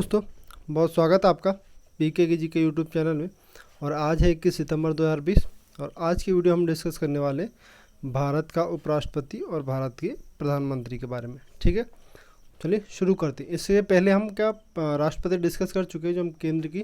दोस्तों, बहुत स्वागत है आपका पीके की जी के यूट्यूब चैनल में। और आज है 21 सितंबर 2020 और आज की वीडियो हम डिस्कस करने वाले भारत का उपराष्ट्रपति और भारत के प्रधानमंत्री के बारे में। ठीक है, चलिए शुरू करते हैं। इससे पहले हम क्या राष्ट्रपति डिस्कस कर चुके हैं, जो हम केंद्र की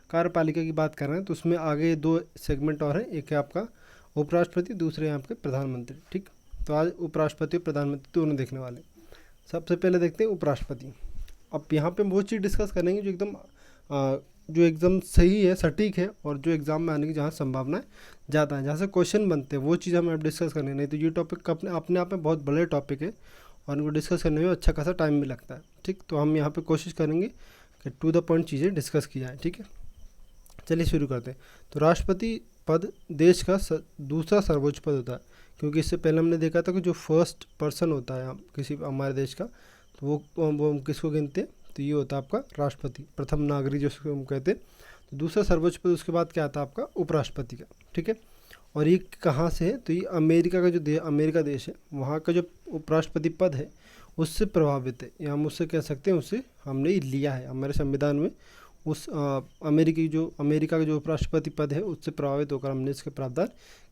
कार्यपालिका की बात कर रहे हैं। तो उसमें आगे दो सेगमेंट और हैं, एक है आपका उपराष्ट्रपति, दूसरे हैं आपके प्रधानमंत्री। ठीक, तो आज उपराष्ट्रपति और प्रधानमंत्री दोनों देखने वाले। सबसे पहले देखते हैं उपराष्ट्रपति। अब यहाँ पे वो चीज़ डिस्कस करेंगे जो एकदम सही है, सटीक है, और जो एग्ज़ाम में आने की जहाँ संभावना ज़्यादा है, जहाँ से क्वेश्चन बनते हैं, वो चीज़ हमें अब डिस्कस करनी। नहीं तो ये टॉपिक अपने आप में बहुत बड़े टॉपिक है और इनको डिस्कस करने में अच्छा खासा टाइम भी लगता है। ठीक, तो हम यहाँ पे कोशिश करेंगे कि टू द पॉइंट चीज़ें डिस्कस की जाए। ठीक है, चलिए शुरू करते हैं। तो राष्ट्रपति पद देश का दूसरा सर्वोच्च पद होता है, क्योंकि इससे पहले हमने देखा था कि जो फर्स्ट पर्सन होता है किसी हमारे देश का, तो वो हम किसको गिनते हैं, तो ये होता है आपका राष्ट्रपति, प्रथम नागरिक जो हम कहते हैं। तो दूसरा सर्वोच्च पद उसके बाद क्या आता है आपका उपराष्ट्रपति का। ठीक है, और ये कहाँ से है, तो ये अमेरिका का जो अमेरिका देश है, वहाँ का जो उपराष्ट्रपति पद है उससे प्रभावित है, या हम उससे कह सकते हैं उससे हमने लिया है हमारे संविधान में। उस अमेरिका का जो उपराष्ट्रपति पद है उससे प्रभावित होकर हमने इसके प्रावधान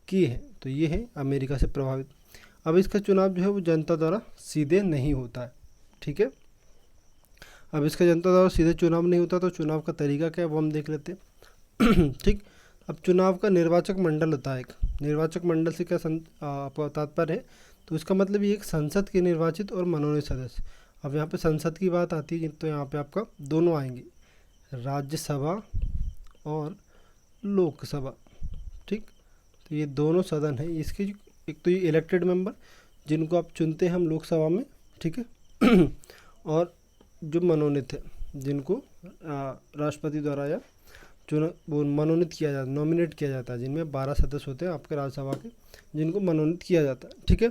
किए हैं। तो ये है अमेरिका से प्रभावित। अब इसका चुनाव जो है वो जनता द्वारा सीधे नहीं होता है। ठीक है, अब इसका जनता द्वारा सीधे चुनाव नहीं होता, तो चुनाव का तरीका क्या है वो हम देख लेते हैं। ठीक, अब चुनाव का निर्वाचक मंडल होता है। एक निर्वाचक मंडल से क्या आपका तात्पर्य है, तो इसका मतलब ये एक संसद के निर्वाचित और मनोनीत सदस्य। अब यहाँ पे संसद की बात आती है तो यहाँ पे आपका दोनों आएंगे, राज्यसभा और लोकसभा। ठीक, तो ये दोनों सदन है इसके। एक तो ये इलेक्टेड मेंबर जिनको आप चुनते हैं हम लोकसभा में, ठीक है, और जो मनोनीत है जिनको राष्ट्रपति द्वारा या वो मनोनीत किया जाता है, नॉमिनेट किया जाता है, जिनमें 12 सदस्य होते हैं आपके राज्यसभा के, जिनको मनोनीत किया जाता है। ठीक है,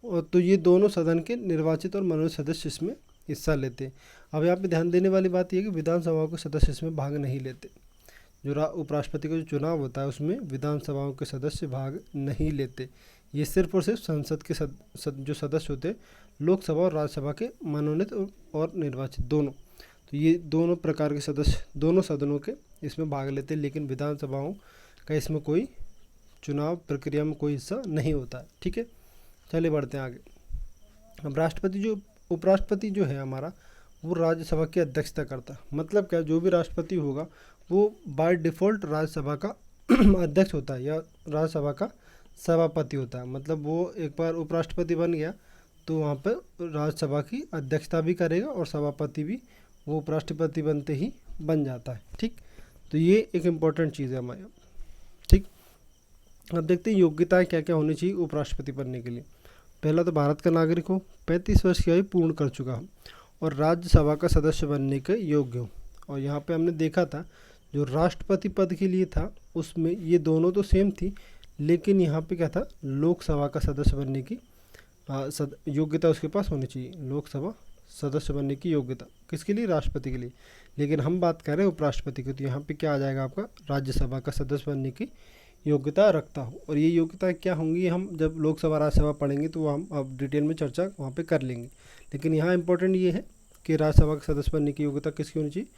और तो ये दोनों सदन के निर्वाचित और मनोनीत सदस्य इसमें हिस्सा लेते हैं। अब यहाँ पे ध्यान देने वाली बात यह है कि विधानसभाओं के सदस्य इसमें भाग नहीं लेते। जो उपराष्ट्रपति का जो चुनाव होता है उसमें विधानसभाओं के सदस्य भाग नहीं लेते। ये सिर्फ और सिर्फ संसद के जो सदस्य होते हैं, लोकसभा और राज्यसभा के मनोनीत और निर्वाचित दोनों, तो ये दोनों प्रकार के सदस्य दोनों सदनों के इसमें भाग लेते हैं। लेकिन विधानसभाओं का इसमें कोई चुनाव प्रक्रिया में कोई हिस्सा नहीं होता है। ठीक है, चलिए बढ़ते हैं आगे। अब उपराष्ट्रपति जो है हमारा, वो राज्यसभा की अध्यक्षता करता है। मतलब क्या, जो भी राष्ट्रपति होगा वो बाय डिफ़ॉल्ट राज्यसभा का अध्यक्ष होता है या राज्यसभा का सभापति होता है। मतलब वो एक बार उपराष्ट्रपति बन गया तो वहाँ पर राज्यसभा की अध्यक्षता भी करेगा और सभापति भी वो उपराष्ट्रपति बनते ही बन जाता है। ठीक, तो ये एक इम्पॉर्टेंट चीज़ है हमारे। ठीक, अब देखते हैं योग्यताएं क्या क्या होनी चाहिए उपराष्ट्रपति बनने के लिए। पहला तो भारत का नागरिक हो, 35 वर्ष की आयु पूर्ण कर चुका हो और राज्यसभा का सदस्य बनने के योग्य हो। और यहाँ पे हमने देखा था जो राष्ट्रपति पद के लिए था उसमें ये दोनों तो सेम थी, लेकिन यहाँ पे क्या था, लोकसभा का सदस्य बनने की योग्यता उसके पास होनी चाहिए। लोकसभा सदस्य बनने की योग्यता किसके लिए, राष्ट्रपति के लिए। लेकिन हम बात कर रहे हैं उपराष्ट्रपति की, तो यहाँ पे क्या आ जाएगा आपका, राज्यसभा का सदस्य बनने की योग्यता रखता हो। और ये योग्यता क्या होंगी, हम जब लोकसभा राज्यसभा पढ़ेंगे तो हम अब डिटेल में चर्चा वहाँ पे कर लेंगे। लेकिन यहाँ इंपॉर्टेंट ये है कि राज्यसभा का सदस्य बनने की योग्यता किसकी होनी चाहिए,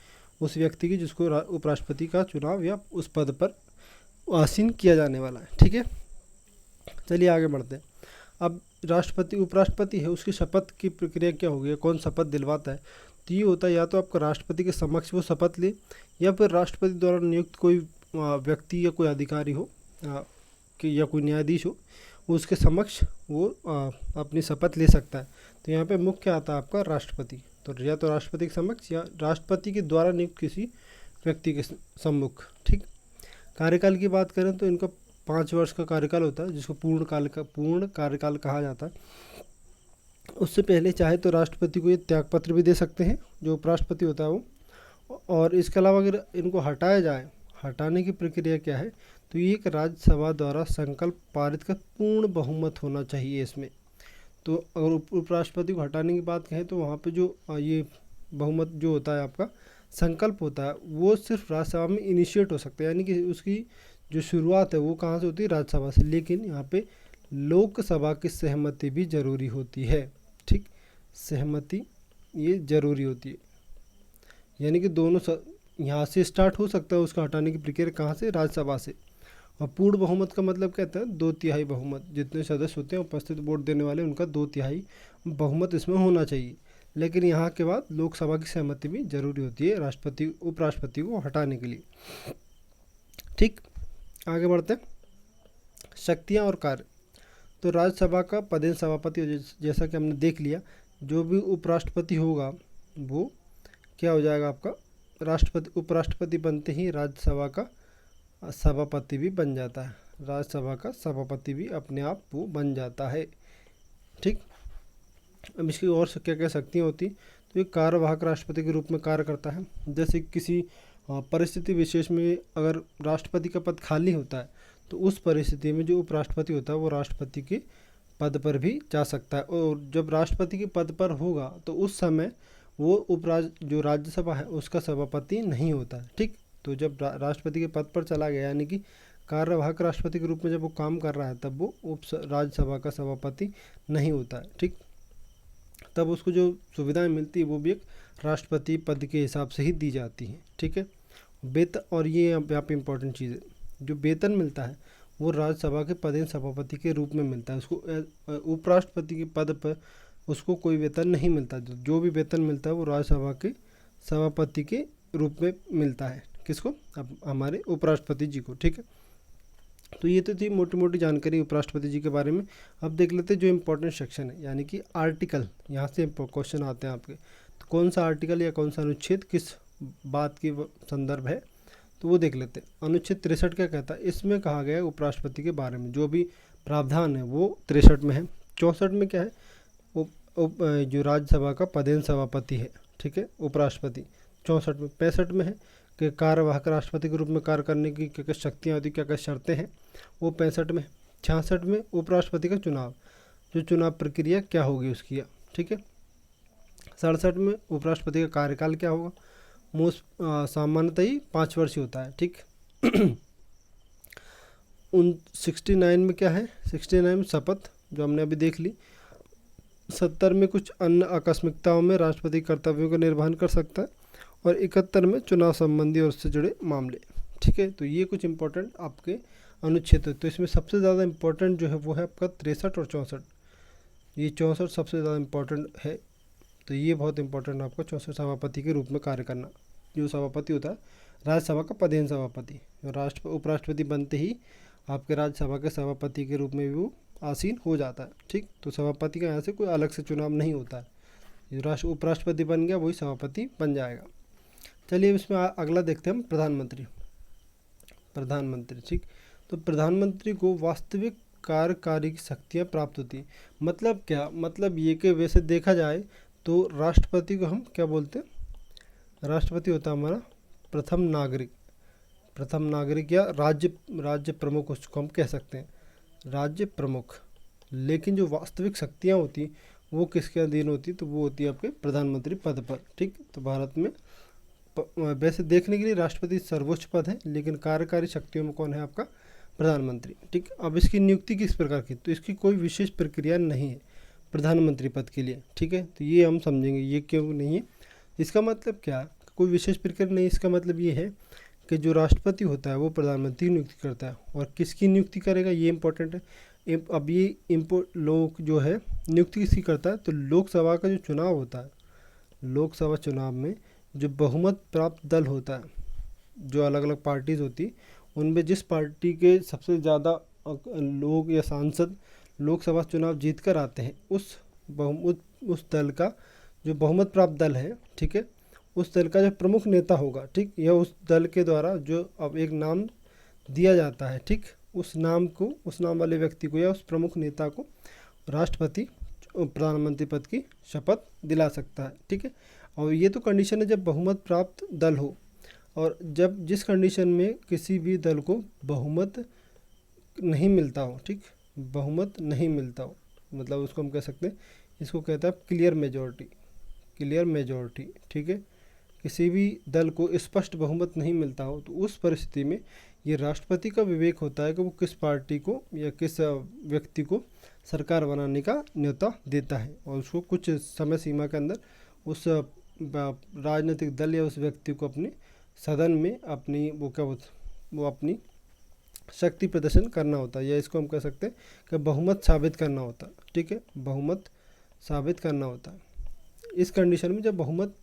उस व्यक्ति की जिसको उपराष्ट्रपति का चुनाव या उस पद पर आसीन किया जाने वाला है। ठीक है, चलिए आगे बढ़ते हैं। अब उपराष्ट्रपति है, उसकी शपथ की प्रक्रिया क्या होगी, कौन शपथ दिलवाता है, तो ये होता है या तो आपका राष्ट्रपति के समक्ष वो शपथ ले, या फिर राष्ट्रपति द्वारा नियुक्त कोई व्यक्ति या कोई अधिकारी हो कि या कोई न्यायाधीश हो, उसके समक्ष वो अपनी शपथ ले सकता है। तो यहाँ पे मुख्य आता है आपका राष्ट्रपति, तो या तो राष्ट्रपति के समक्ष या राष्ट्रपति के द्वारा नियुक्त किसी व्यक्ति के सम्मुख। ठीक, कार्यकाल की बात करें तो इनका 5 वर्ष का कार्यकाल होता है, जिसको पूर्ण कार्यकाल कहा जाता है। उससे पहले चाहे तो राष्ट्रपति को ये त्यागपत्र भी दे सकते हैं जो उपराष्ट्रपति होता है वो। और इसके अलावा अगर इनको हटाया जाए, हटाने की प्रक्रिया क्या है, तो ये एक राज्यसभा द्वारा संकल्प पारित का पूर्ण बहुमत होना चाहिए इसमें। तो अगर उपराष्ट्रपति को हटाने की बात कहें तो वहाँ पे जो ये बहुमत जो होता है आपका संकल्प होता है, वो सिर्फ राज्यसभा में इनिशिएट हो सकता है, यानी कि उसकी जो शुरुआत है वो कहाँ से होती है, राज्यसभा से। लेकिन यहाँ पे लोकसभा की सहमति भी जरूरी होती है। ठीक, सहमति ये जरूरी होती है। यानी कि यहाँ से स्टार्ट हो सकता है उसका हटाने की प्रक्रिया, कहाँ से, राज्यसभा से। और पूर्ण बहुमत का मतलब कहता है 2/3 बहुमत, जितने सदस्य होते हैं उपस्थित वोट देने वाले उनका 2/3 बहुमत इसमें होना चाहिए। लेकिन यहाँ के बाद लोकसभा की सहमति भी जरूरी होती है राष्ट्रपति उपराष्ट्रपति को हटाने के लिए। ठीक, आगे बढ़ते हैं। शक्तियाँ और कार्य। तो राज्यसभा का पदेन सभापति, जैसा कि हमने देख लिया, जो भी उपराष्ट्रपति होगा वो क्या हो जाएगा आपका राष्ट्रपति, उपराष्ट्रपति बनते ही राज्यसभा का सभापति भी बन जाता है। राज्यसभा का सभापति भी अपने आप वो बन जाता है। ठीक, अब इसकी और क्या क्या शक्तियाँ होती, तो ये कार्यवाहक राष्ट्रपति के रूप में कार्य करता है। जैसे किसी परिस्थिति विशेष में अगर राष्ट्रपति का पद खाली होता है तो उस परिस्थिति में जो उपराष्ट्रपति होता है वो राष्ट्रपति के पद पर भी जा सकता है। और जब राष्ट्रपति के पद पर होगा तो उस समय वो जो राज्यसभा है उसका सभापति नहीं होता है। ठीक, तो जब राष्ट्रपति के पद पर चला गया, यानी कि कार्यवाहक राष्ट्रपति के रूप में जब वो काम कर रहा है, तब वो राज्यसभा का सभापति नहीं होता है। ठीक, तब उसको जो सुविधाएं मिलती है वो भी एक राष्ट्रपति पद के हिसाब से ही दी जाती हैं। ठीक है, वेतन, और ये यहाँ पे इम्पोर्टेंट चीज़ है, जो वेतन मिलता है वो राज्यसभा के पदेन सभापति के रूप में मिलता है। उसको उपराष्ट्रपति के पद पर उसको कोई वेतन नहीं मिलता। जो भी वेतन मिलता है वो राज्यसभा के सभापति के रूप में मिलता है। किसको? अब हमारे उपराष्ट्रपति जी को। ठीक है, तो ये तो थी मोटी मोटी जानकारी उपराष्ट्रपति जी के बारे में। अब देख लेते हैं जो इम्पोर्टेंट सेक्शन है, यानी कि आर्टिकल। यहाँ से क्वेश्चन आते हैं आपके, तो कौन सा आर्टिकल या कौन सा अनुच्छेद किस बात की संदर्भ है, तो वो देख लेते हैं। अनुच्छेद 63 क्या कहता है? इसमें कहा गया है उपराष्ट्रपति के बारे में, जो भी प्रावधान है वो 63 में है। 64 में क्या है? जो राज्यसभा का पदेन सभापति है, ठीक है, उपराष्ट्रपति, 64 में। 65 में है कि कार्यवाहक राष्ट्रपति के रूप में कार्य करने की क्या क्या शक्तियाँ होती, क्या क्या शर्तें हैं, वो 65 में। 66 में उपराष्ट्रपति का चुनाव, जो चुनाव प्रक्रिया क्या होगी उसकी, ठीक है। 67 में उपराष्ट्रपति का कार्यकाल क्या होगा, सामान्यतः ही 5 वर्ष होता है, ठीक। 69 में क्या है? 69 में शपथ, जो हमने अभी देख ली। 70 में कुछ अन्य आकस्मिकताओं में राष्ट्रपति कर्तव्यों का निर्वहन कर सकता है, और 71 में चुनाव संबंधी और उससे जुड़े मामले, ठीक है। तो ये कुछ इंपॉर्टेंट आपके अनुच्छेद है। तो इसमें सबसे ज़्यादा इंपॉर्टेंट जो है वो है आपका 63 और 64। ये 64 सबसे ज़्यादा इंपॉर्टेंट है। तो ये बहुत इंपॉर्टेंट आपका 64 सभापति के रूप में कार्य करना। जो सभापति होता है राज्यसभा का पदेन सभापति, उपराष्ट्रपति बनते ही आपके राज्यसभा के सभापति के रूप में भी वो आसीन हो जाता है, ठीक। तो सभापति का यहाँ से कोई अलग से चुनाव नहीं होता है। जो उपराष्ट्रपति बन गया वही सभापति बन जाएगा। चलिए इसमें अगला देखते हैं हम, प्रधानमंत्री, ठीक। तो प्रधानमंत्री को वास्तविक कार्यकारी शक्तियाँ प्राप्त होती हैं। मतलब क्या? मतलब ये कि वैसे देखा जाए तो राष्ट्रपति को हम क्या बोलते हैं? राष्ट्रपति होता है हमारा प्रथम नागरिक या राज्य प्रमुख, उसको हम कह सकते हैं राज्य प्रमुख। लेकिन जो वास्तविक शक्तियाँ होती वो किसके अधीन होती? तो वो होती है आपके प्रधानमंत्री पद पर, ठीक। तो भारत में वैसे देखने के लिए राष्ट्रपति सर्वोच्च पद है, लेकिन कार्यकारी शक्तियों में कौन है? आपका प्रधानमंत्री, ठीक। अब इसकी नियुक्ति किस प्रकार की? तो इसकी कोई विशेष प्रक्रिया नहीं है प्रधानमंत्री पद के लिए, ठीक है। तो ये हम समझेंगे ये क्यों नहीं है। इसका मतलब क्या? कोई विशेष प्रक्रिया नहीं। इसका मतलब ये है कि जो राष्ट्रपति होता है वो प्रधानमंत्री नियुक्ति करता है, और किसकी नियुक्ति करेगा ये इंपॉर्टेंट है। अब ये लोग जो है नियुक्ति किसकी करता है? तो लोकसभा का जो चुनाव होता है, लोकसभा चुनाव में जो बहुमत प्राप्त दल होता है, जो अलग अलग पार्टीज होती, उनमें जिस पार्टी के सबसे ज़्यादा लोग या सांसद लोकसभा चुनाव जीत कर आते हैं, उस दल का जो बहुमत प्राप्त दल है, ठीक है, उस दल का जो प्रमुख नेता होगा, ठीक, यह उस दल के द्वारा जो अब एक नाम दिया जाता है, ठीक, उस नाम वाले व्यक्ति को या उस प्रमुख नेता को राष्ट्रपति प्रधानमंत्री पद की शपथ दिला सकता है, ठीक है। और ये तो कंडीशन है जब बहुमत प्राप्त दल हो, और जब जिस कंडीशन में किसी भी दल को बहुमत नहीं मिलता हो, ठीक, बहुमत नहीं मिलता हो, मतलब उसको हम कह सकते हैं, इसको कहता है क्लियर मेजॉरिटी, ठीक है। किसी भी दल को स्पष्ट बहुमत नहीं मिलता हो, तो उस परिस्थिति में ये राष्ट्रपति का विवेक होता है कि वो किस पार्टी को या किस व्यक्ति को सरकार बनाने का न्योता देता है, और उसको कुछ समय सीमा के अंदर उस राजनीतिक दल या उस व्यक्ति को अपने सदन में अपनी वो अपनी शक्ति प्रदर्शन करना होता है, या इसको हम कह सकते हैं कि बहुमत साबित करना होता है। ठीक है, बहुमत साबित करना होता है। इस कंडीशन में जब बहुमत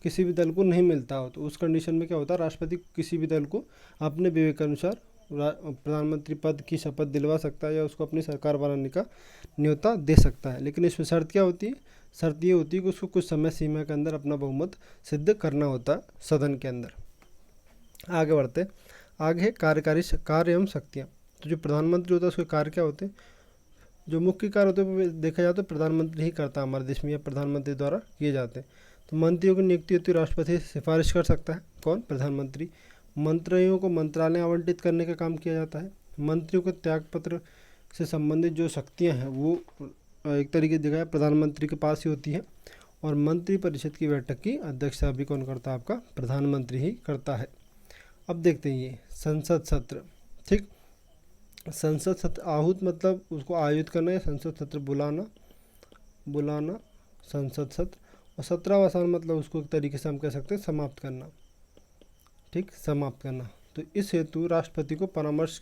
किसी भी दल को नहीं मिलता हो तो उस कंडीशन में क्या होता है, राष्ट्रपति किसी भी दल को अपने विवेक अनुसार प्रधानमंत्री पद की शपथ दिलवा सकता है या उसको अपनी सरकार बनाने का न्योता दे सकता है। लेकिन इसमें शर्त क्या होती है, शर्त ये होती है कि उसको कुछ समय सीमा के अंदर अपना बहुमत सिद्ध करना होता है सदन के अंदर। आगे बढ़ते हैं। आगे है कार्यकारी कार्य एवं शक्तियाँ। तो जो प्रधानमंत्री होता है उसके कार्य क्या होते हैं, जो मुख्य कार्य होते हैं वो देखा जाए तो प्रधानमंत्री ही करता है हमारे देश में, या प्रधानमंत्री द्वारा किए जाते हैं। तो मंत्रियों की नियुक्ति होती है, राष्ट्रपति से सिफारिश कर सकता है कौन, प्रधानमंत्री। मंत्रियों को मंत्रालय आवंटित करने का काम किया जाता है। मंत्रियों के त्यागपत्र से संबंधित जो शक्तियाँ हैं वो एक तरीके से देखा जाए प्रधानमंत्री के पास ही होती है। और मंत्री परिषद की बैठक की अध्यक्षता भी कौन करता है, आपका प्रधानमंत्री ही करता है। अब देखते हैं ये संसद सत्र। ठीक, संसद सत्र आहूत मतलब उसको आयोजित करना, या संसद सत्र बुलाना संसद सत्र। और सत्रावसान मतलब उसको एक तरीके से हम कह सकते हैं समाप्त करना। ठीक, समाप्त करना। तो इस हेतु राष्ट्रपति को परामर्श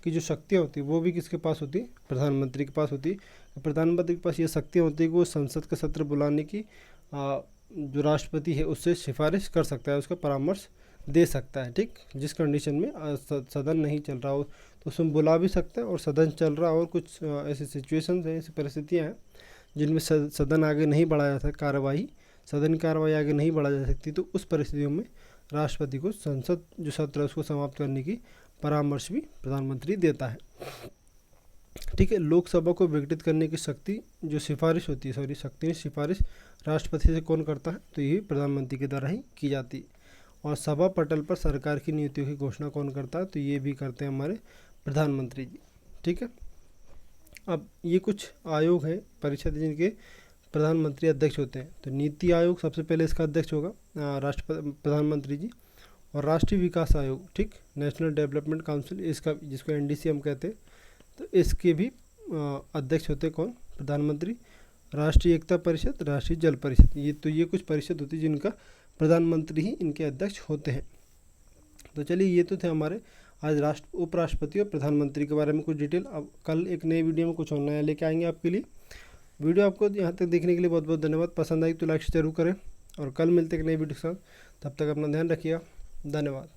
की जो शक्तियाँ होती है वो भी किसके पास होती है, प्रधानमंत्री के पास होती है। प्रधानमंत्री के पास ये शक्तियाँ होती है कि वो संसद का सत्र बुलाने की जो राष्ट्रपति है उससे सिफारिश कर सकता है, उसका परामर्श दे सकता है। ठीक, जिस कंडीशन में सदन नहीं चल रहा हो तो उसमें बुला भी सकते हैं, और सदन चल रहा हो और कुछ ऐसी सिचुएशंस हैं, ऐसी परिस्थितियाँ हैं जिनमें सदन आगे नहीं बढ़ाया जा सकता, सदन की कार्रवाई आगे नहीं बढ़ाई जा सकती, तो उस परिस्थितियों में राष्ट्रपति को संसद जो सत्र है उसको समाप्त करने की परामर्श भी प्रधानमंत्री देता है। ठीक है, लोकसभा को विघटित करने की शक्ति जो सिफारिश होती है, शक्ति सिफारिश राष्ट्रपति से कौन करता है, तो ये प्रधानमंत्री के द्वारा ही की जाती है। और सभा पटल पर सरकार की नीतियों की घोषणा कौन करता है, तो ये भी करते हैं हमारे प्रधानमंत्री जी। ठीक है, अब ये कुछ आयोग है परिषद जिनके प्रधानमंत्री अध्यक्ष होते हैं। तो नीति आयोग सबसे पहले इसका अध्यक्ष होगा प्रधानमंत्री जी। और राष्ट्रीय विकास आयोग, ठीक, नेशनल डेवलपमेंट काउंसिल, इसका जिसको NDC हम कहते हैं, तो इसके भी अध्यक्ष होते कौन, प्रधानमंत्री। राष्ट्रीय एकता परिषद, राष्ट्रीय जल परिषद, ये कुछ परिषद होती है जिनका प्रधानमंत्री ही इनके अध्यक्ष होते हैं। तो चलिए ये तो थे हमारे आज उपराष्ट्रपति और प्रधानमंत्री के बारे में कुछ डिटेल। अब कल एक नई वीडियो में कुछ और नया लेके आएंगे आपके लिए। वीडियो आपको यहाँ तक देखने के लिए बहुत बहुत धन्यवाद। पसंद आई तो लाइक जरूर करें, और कल मिलते हैं एक नई वीडियो के साथ। तब तक अपना ध्यान रखिएगा। धन्यवाद।